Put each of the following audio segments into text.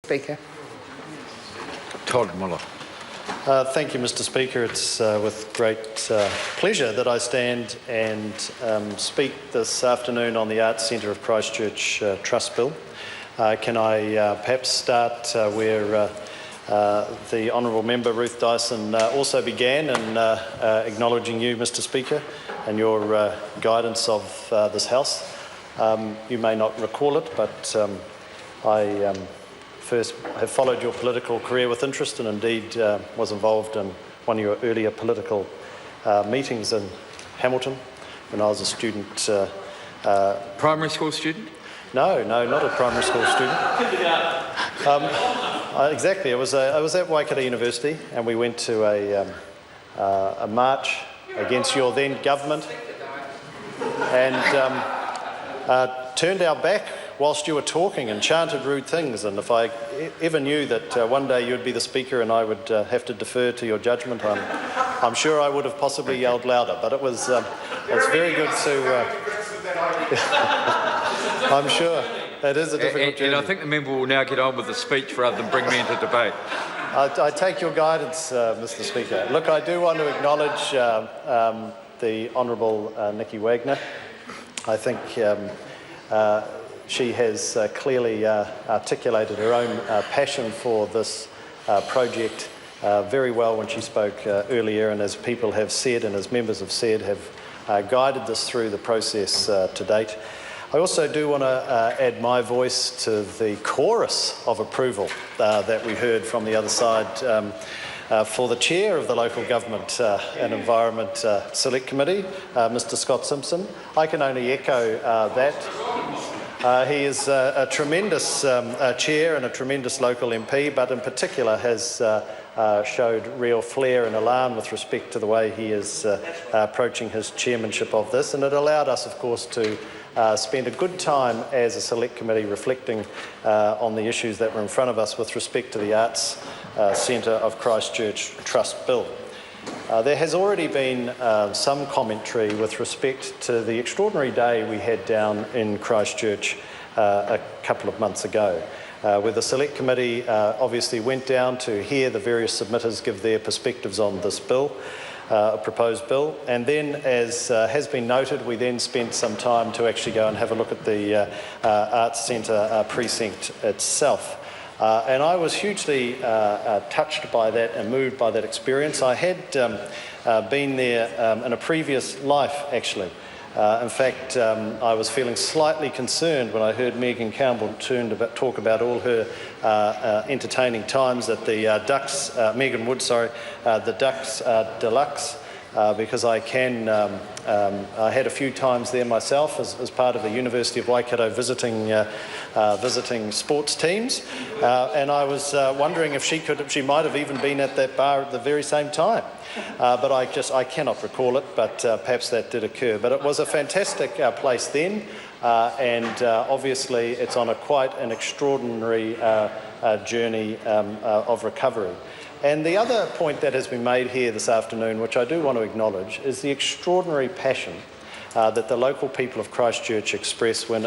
Speaker. Todd Muller. Thank you, Mr Speaker. It's with great pleasure that I stand and speak this afternoon on the Arts Centre of Christchurch Trust Bill. Can I perhaps start where the Honourable Member Ruth Dyson also began in acknowledging you, Mr Speaker, and your guidance of this House. You may not recall it, but I first have followed your political career with interest and indeed was involved in one of your earlier political meetings in Hamilton when I was a student. Primary school student? No, not a primary school student. Exactly, I was at Waikato University and we went to a march against your then government and turned our back whilst you were talking and chanted rude things, and if I ever knew that one day you'd be the Speaker and I would have to defer to your judgment, I'm sure I would have possibly yelled louder, but it's very good to... I'm sure it is a difficult journey. And I think the member will now get on with the speech rather than bring me into debate. I take your guidance, Mr Speaker. Look, I do want to acknowledge the Honourable Nikki Wagner. I think she has clearly articulated her own passion for this project very well when she spoke earlier, and as people have said and as members have said, have guided this through the process to date. I also do want to add my voice to the chorus of approval that we heard from the other side for the Chair of the Local Government and Environment Select Committee, Mr Scott Simpson. I can only echo that. He is a tremendous chair and a tremendous local MP, but in particular has showed real flair and elan with respect to the way he is approaching his chairmanship of this, and it allowed us, of course, to spend a good time as a select committee reflecting on the issues that were in front of us with respect to the Arts Centre of Christchurch Trust Bill. There has already been some commentary with respect to the extraordinary day we had down in Christchurch a couple of months ago, where the Select Committee obviously went down to hear the various submitters give their perspectives on this bill, proposed bill, and then, as has been noted, we then spent some time to actually go and have a look at the Arts Centre precinct itself. And I was hugely touched by that and moved by that experience. I had been there in a previous life, actually. In fact, I was feeling slightly concerned when I heard Megan Campbell talk about all her entertaining times at the Ducks, Megan Wood, sorry, the Ducks Deluxe, because I had a few times there myself as part of the University of Waikato visiting sports teams, and I was wondering if she might have even been at that bar at the very same time. But I cannot recall it, but perhaps that did occur. But it was a fantastic place then, and obviously it's on quite an extraordinary journey of recovery. And the other point that has been made here this afternoon, which I do want to acknowledge, is the extraordinary passion that the local people of Christchurch express when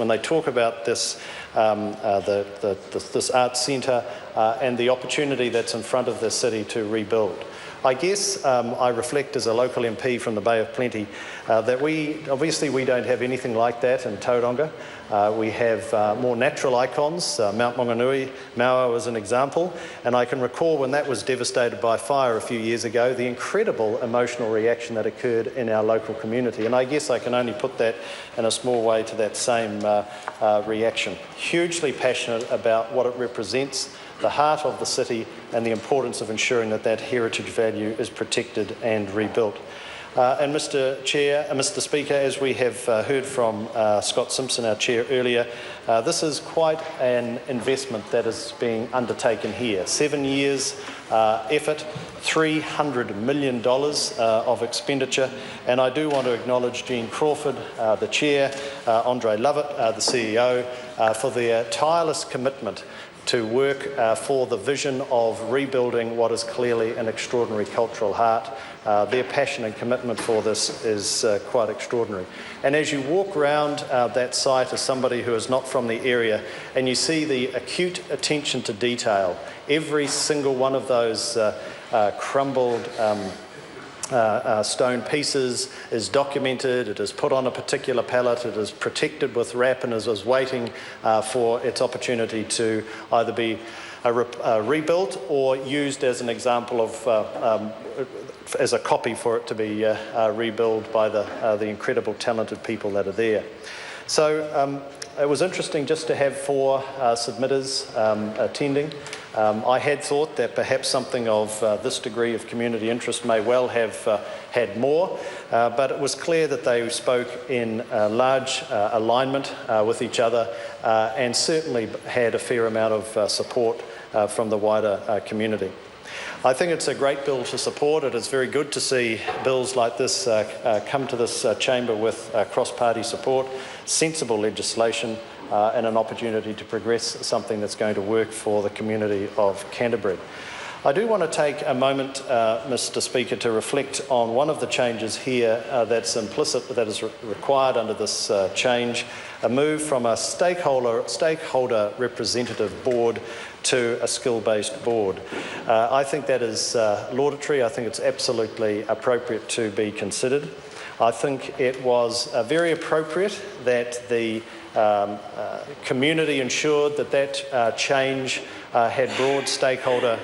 they talk about this this arts centre and the opportunity that's in front of the city to rebuild. I guess I reflect as a local MP from the Bay of Plenty that we don't have anything like that in Tauranga. We have more natural icons, Mount Maunganui, Maua as an example, and I can recall when that was devastated by fire a few years ago, the incredible emotional reaction that occurred in our local community, and I guess I can only put that in a small way to that same reaction. Hugely passionate about what it represents, the heart of the city, and the importance of ensuring that that heritage value is protected and rebuilt. And Mr Speaker, as we have heard from Scott Simpson, our Chair, earlier, this is quite an investment that is being undertaken here. 7 years effort, $300 million of expenditure, and I do want to acknowledge Jean Crawford, the Chair, Andre Lovett, the CEO, for their tireless commitment to work for the vision of rebuilding what is clearly an extraordinary cultural heart. Their passion and commitment for this is quite extraordinary. And as you walk around that site as somebody who is not from the area, and you see the acute attention to detail, every single one of those crumbled stone pieces is documented, it is put on a particular pallet, it is protected with wrap and is waiting for its opportunity to either be rebuilt or used as an example of as a copy for it to be rebuilt by the incredible talented people that are there. So it was interesting just to have 4 submitters attending. I had thought that perhaps something of this degree of community interest may well have had more, but it was clear that they spoke in large alignment with each other and certainly had a fair amount of support from the wider community. I think it's a great bill to support. It is very good to see bills like this come to this chamber with cross-party support, sensible legislation, and an opportunity to progress something that's going to work for the community of Canterbury. I do want to take a moment, Mr. Speaker, to reflect on one of the changes here that's implicit, that is required under this change, a move from a stakeholder representative board to a skill-based board. I think that is laudatory. I think it's absolutely appropriate to be considered. I think it was very appropriate that the community ensured that change had broad stakeholder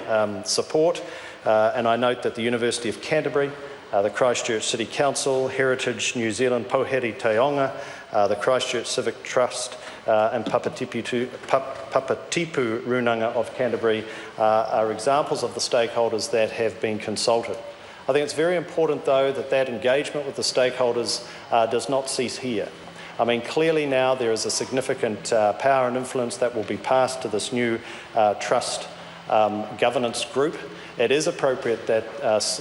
support, and I note that the University of Canterbury, the Christchurch City Council, Heritage New Zealand Poheri Taonga, the Christchurch Civic Trust and Papatipu Runanga of Canterbury are examples of the stakeholders that have been consulted. I think it's very important, though, that engagement with the stakeholders does not cease here. I mean, clearly now there is a significant power and influence that will be passed to this new trust governance group. It is appropriate that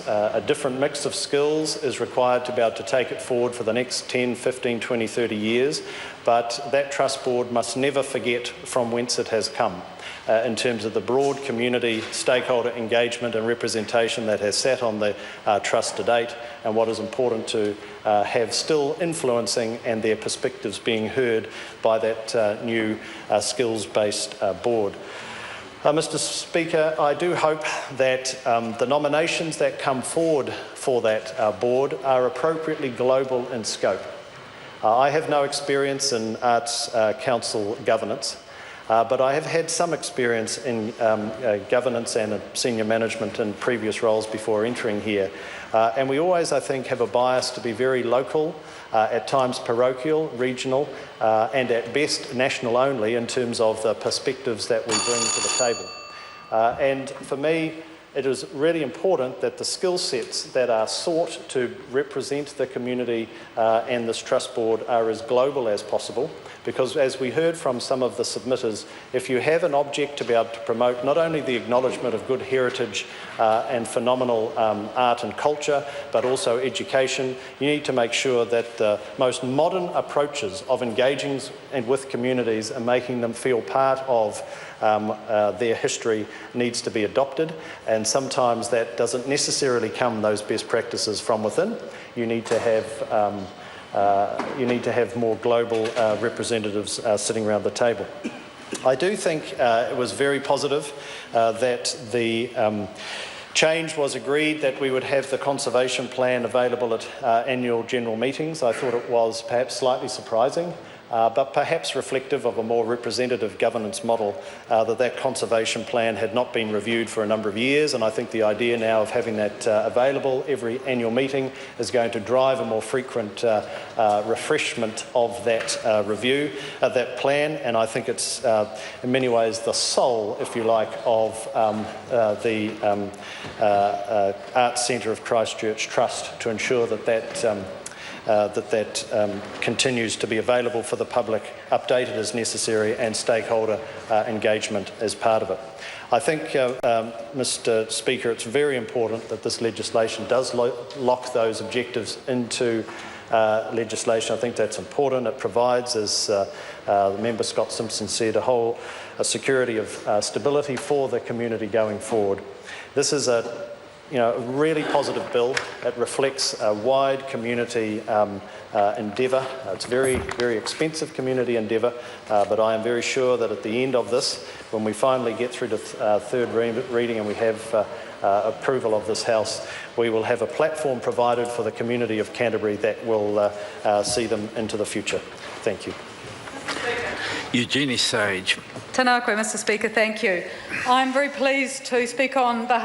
a different mix of skills is required to be able to take it forward for the next 10, 15, 20, 30 years, but that trust board must never forget from whence it has come in terms of the broad community stakeholder engagement and representation that has sat on the trust to date, and what is important to have still influencing and their perspectives being heard by that new skills-based board. Mr. Speaker, I do hope that the nominations that come forward for that board are appropriately global in scope. I have no experience in Arts Council governance, but I have had some experience in governance and senior management in previous roles before entering here. And we always, I think, have a bias to be very local, at times parochial, regional, and at best national only in terms of the perspectives that we bring to the table. And for me, it is really important that the skill sets that are sought to represent the community and this trust board are as global as possible, because as we heard from some of the submitters, if you have an object to be able to promote not only the acknowledgement of good heritage and phenomenal art and culture, but also education, you need to make sure that the most modern approaches of engaging with communities and making them feel part of their history needs to be adopted, and sometimes that doesn't necessarily come, those best practices, from within. You need to have more global representatives sitting around the table. I do think it was very positive that the change was agreed that we would have the conservation plan available at annual general meetings. I thought it was perhaps slightly surprising, but perhaps reflective of a more representative governance model, that conservation plan had not been reviewed for a number of years, and I think the idea now of having that available every annual meeting is going to drive a more frequent refreshment of that review, that plan, and I think it's in many ways the soul, if you like, of the Arts Centre of Christchurch Trust, to ensure that continues to be available for the public, updated as necessary, and stakeholder engagement as part of it. I think, Mr. Speaker, it's very important that this legislation does lock those objectives into legislation. I think that's important. It provides, as the member Scott Simpson said, a security of stability for the community going forward. This is a really positive bill. It reflects a wide community endeavour. It's a very, very expensive community endeavour, but I am very sure that at the end of this, when we finally get through to third reading and we have approval of this House, we will have a platform provided for the community of Canterbury that will see them into the future. Thank you. Eugenie Sage. Tēnā koe, Mr Speaker, thank you. I'm very pleased to speak on behalf